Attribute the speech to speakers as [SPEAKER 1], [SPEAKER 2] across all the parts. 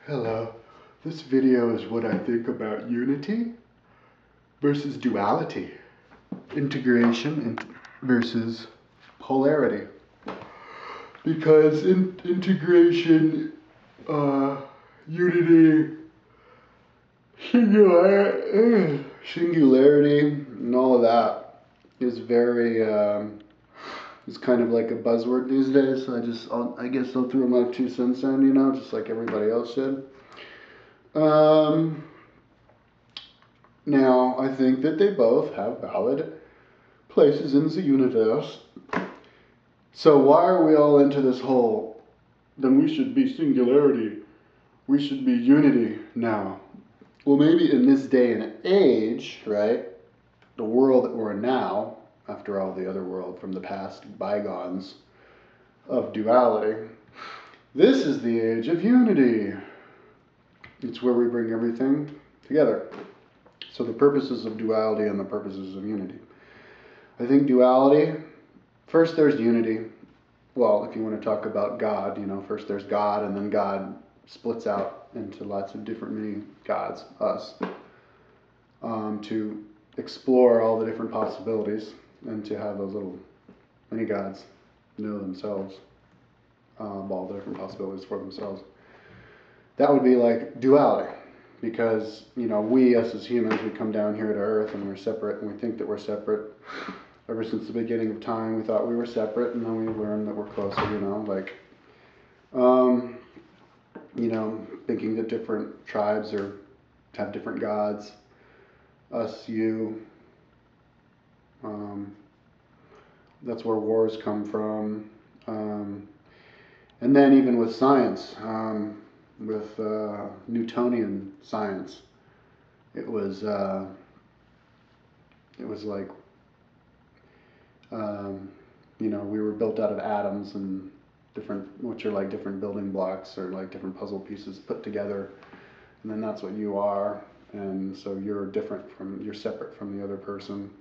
[SPEAKER 1] Hello. This video is what I think about unity versus duality. Integration versus polarity. Because in integration, unity, singularity, and all of that is very, it's kind of like a buzzword these days. I guess I'll throw my 2 cents in, just like everybody else should. Now, I think that they both have valid places in the universe. So why are we all into this whole, then we should be singularity, we should be unity now? Well, maybe in this day and age, right, the world that we're in now, after all the other world from the past bygones of duality, this is the age of unity. It's where we bring everything together. So the purposes of duality and the purposes of unity. I think duality, first there's unity. Well, if you want to talk about God, first there's God, and then God splits out into lots of different mini gods, us, to explore all the different possibilities and to have those little mini gods know themselves, all the different possibilities for themselves. That would be like duality. Because, we, us as humans, we come down here to Earth and we're separate, and we think that we're separate. Ever since the beginning of time, we thought we were separate, and then we learned that we're closer, thinking that different tribes have different gods. Us, you. That's where wars come from. And then even with science, with Newtonian science, it was like, we were built out of atoms and which are like different building blocks or like different puzzle pieces put together, and then that's what you are, and so you're separate from the other person,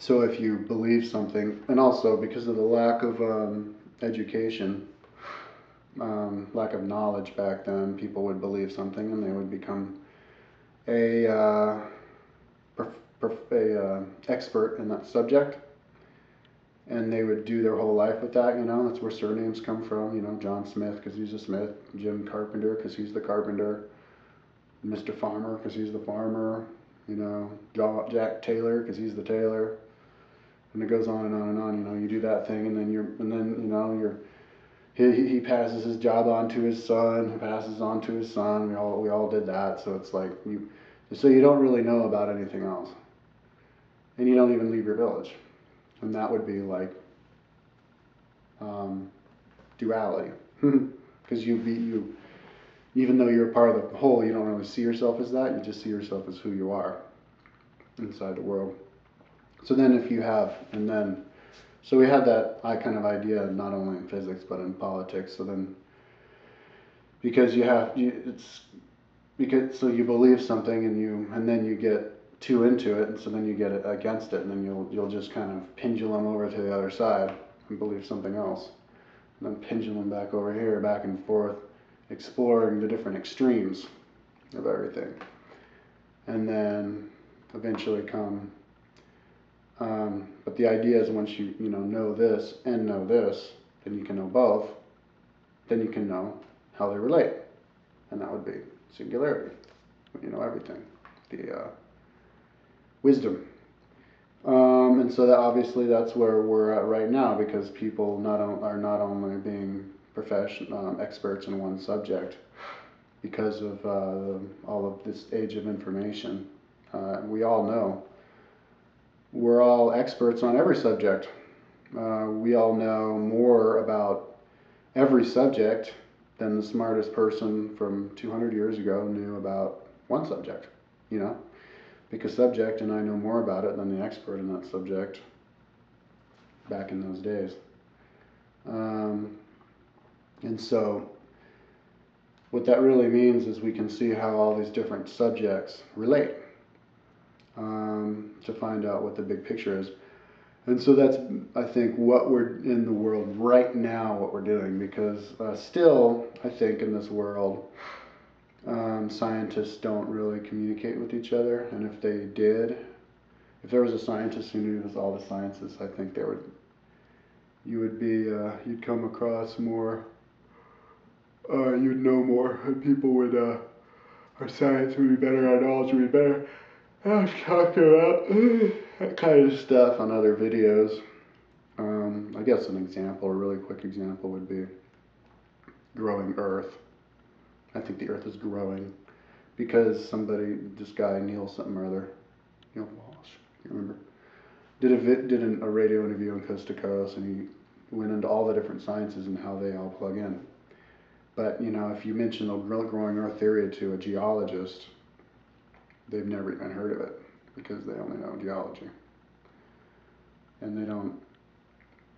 [SPEAKER 1] so if you believe something, and also because of the lack of education, lack of knowledge back then, people would believe something and they would become a expert in that subject, and they would do their whole life with that. That's where surnames come from. John Smith because he's a Smith, Jim Carpenter because he's the carpenter, Mr. Farmer because he's the farmer, Jack Taylor because he's the tailor, and it goes on and on and on. You do that thing, and then he passes his job on to his son, who passes on to his son. We all did that. So it's like you don't really know about anything else, and you don't even leave your village, and that would be like duality, because even though you're a part of the whole, you don't really see yourself as that. You just see yourself as who you are inside the world. So then so we had that kind of idea not only in physics but in politics. So then, because so you believe something and then you get too into it, and so then you get against it, and then you'll just kind of pendulum over to the other side and believe something else, and then pendulum back over here, back and forth, exploring the different extremes of everything, and then eventually come. But the idea is once you know this and know this, then you can know both. Then you can know how they relate, and that would be singularity. When you know everything, the wisdom. And so that obviously that's where we're at right now, because people are not only being experts in one subject because of all of this age of information. We all know we're all experts on every subject. We all know more about every subject than the smartest person from 200 years ago knew about one subject, Pick a subject and I know more about it than the expert in that subject back in those days. And so what that really means is we can see how all these different subjects relate, to find out what the big picture is. And so that's, I think, what we're in the world right now, what we're doing, because still, I think, in this world, scientists don't really communicate with each other, and if they did, if there was a scientist who knew all the sciences, I think you'd come across more, you'd know more, and people would, our science would be better, our knowledge would be better. I've talked about that kind of stuff on other videos. I guess an example, a really quick example, would be growing Earth. I think the Earth is growing because this guy Neil something or other, Neil Walsh, I can't remember, did a radio interview on Coast to Coast, and he went into all the different sciences and how they all plug in. But if you mention the growing Earth theory to a geologist, they've never even heard of it because they only know geology, and they don't.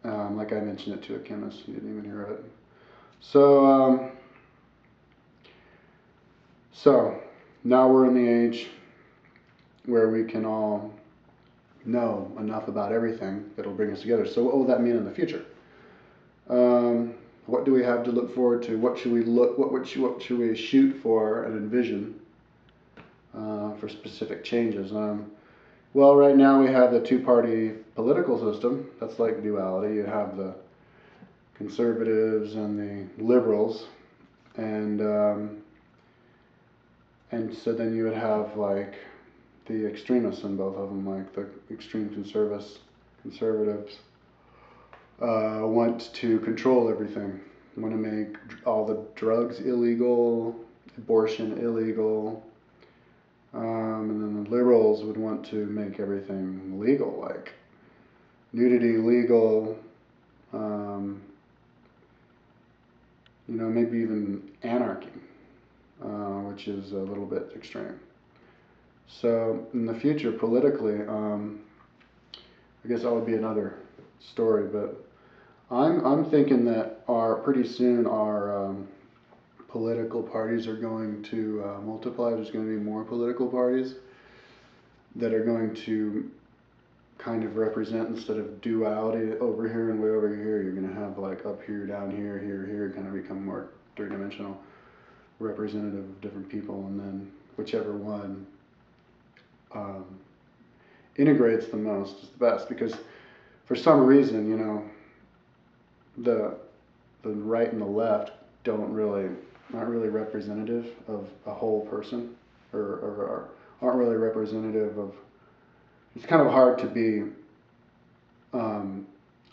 [SPEAKER 1] Like I mentioned it to a chemist, he didn't even hear of it. So now we're in the age where we can all know enough about everything that'll bring us together. So what will that mean in the future? What do we have to look forward to? What should we shoot for and envision for specific changes? Well, right now we have the two-party political system. That's like duality. You have the conservatives and the liberals, and so then you would have like the extremists in both of them, like the extreme conservatives want to control everything, want to make all the drugs illegal, abortion illegal, and then the liberals would want to make everything legal, like nudity legal, maybe even anarchy, which is a little bit extreme. So in the future, politically, I guess that would be another story, but I'm thinking that pretty soon our political parties are going to multiply. There's going to be more political parties that are going to kind of represent, instead of duality over here and way over here, you're going to have like up here, down here, here, kind of become more three-dimensional, representative of different people, and then whichever one integrates the most is the best, because for some reason, the right and the left aren't really representative of a whole person, or aren't really representative of. It's kind of hard to be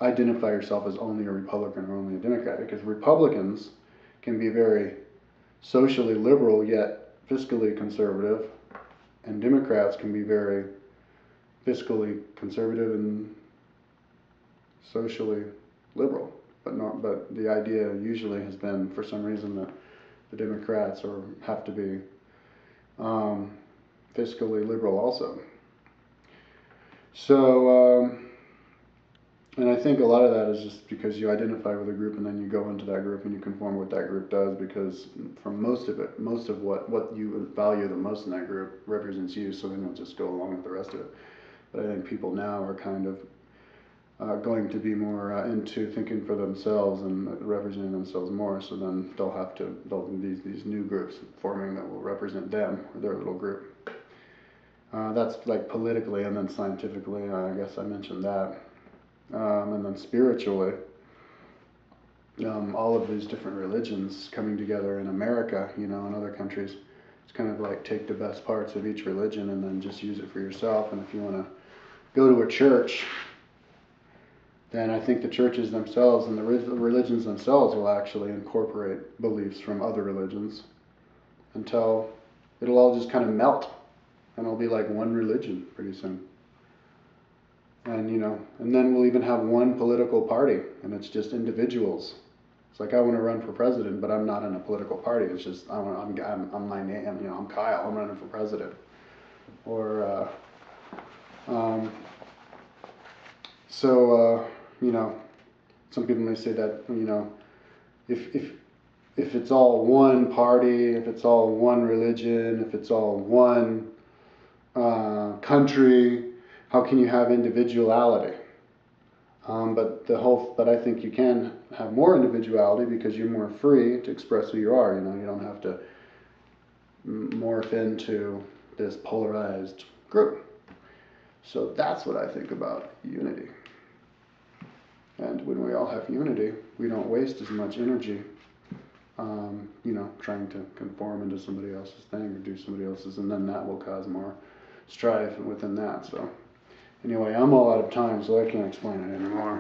[SPEAKER 1] identify yourself as only a Republican or only a Democrat, because Republicans can be very socially liberal yet fiscally conservative, and Democrats can be very fiscally conservative and socially liberal. But the idea usually has been, for some reason, that the Democrats have to be fiscally liberal also. So, and I think a lot of that is just because you identify with a group and then you go into that group and you conform to what that group does, because from most of what you value the most in that group represents you, so then you'll just go along with the rest of it. But I think people now are kind of going to be more into thinking for themselves and representing themselves more, so then they'll be these new groups forming that will represent them, or their little group. That's like politically, and then scientifically, I guess I mentioned that. And then spiritually, all of these different religions coming together in America, and other countries. It's kind of like take the best parts of each religion and then just use it for yourself. And if you want to go to a church, then I think the churches themselves and the religions themselves will actually incorporate beliefs from other religions until it'll all just kind of melt, and it'll be like one religion pretty soon. And and then we'll even have one political party, and it's just individuals. It's like, I want to run for president, but I'm not in a political party. It's just I'm my name, I'm Kyle. I'm running for president. Or some people may say that if it's all one party, if it's all one religion, if it's all one country, how can you have individuality? But I think you can have more individuality because you're more free to express who you are. You know, you don't have to morph into this polarized group. So that's what I think about unity. And when we all have unity, we don't waste as much energy, you know, trying to conform into somebody else's thing or do somebody else's, and then that will cause more strife within that. So anyway, I'm all out of time, so I can't explain it anymore.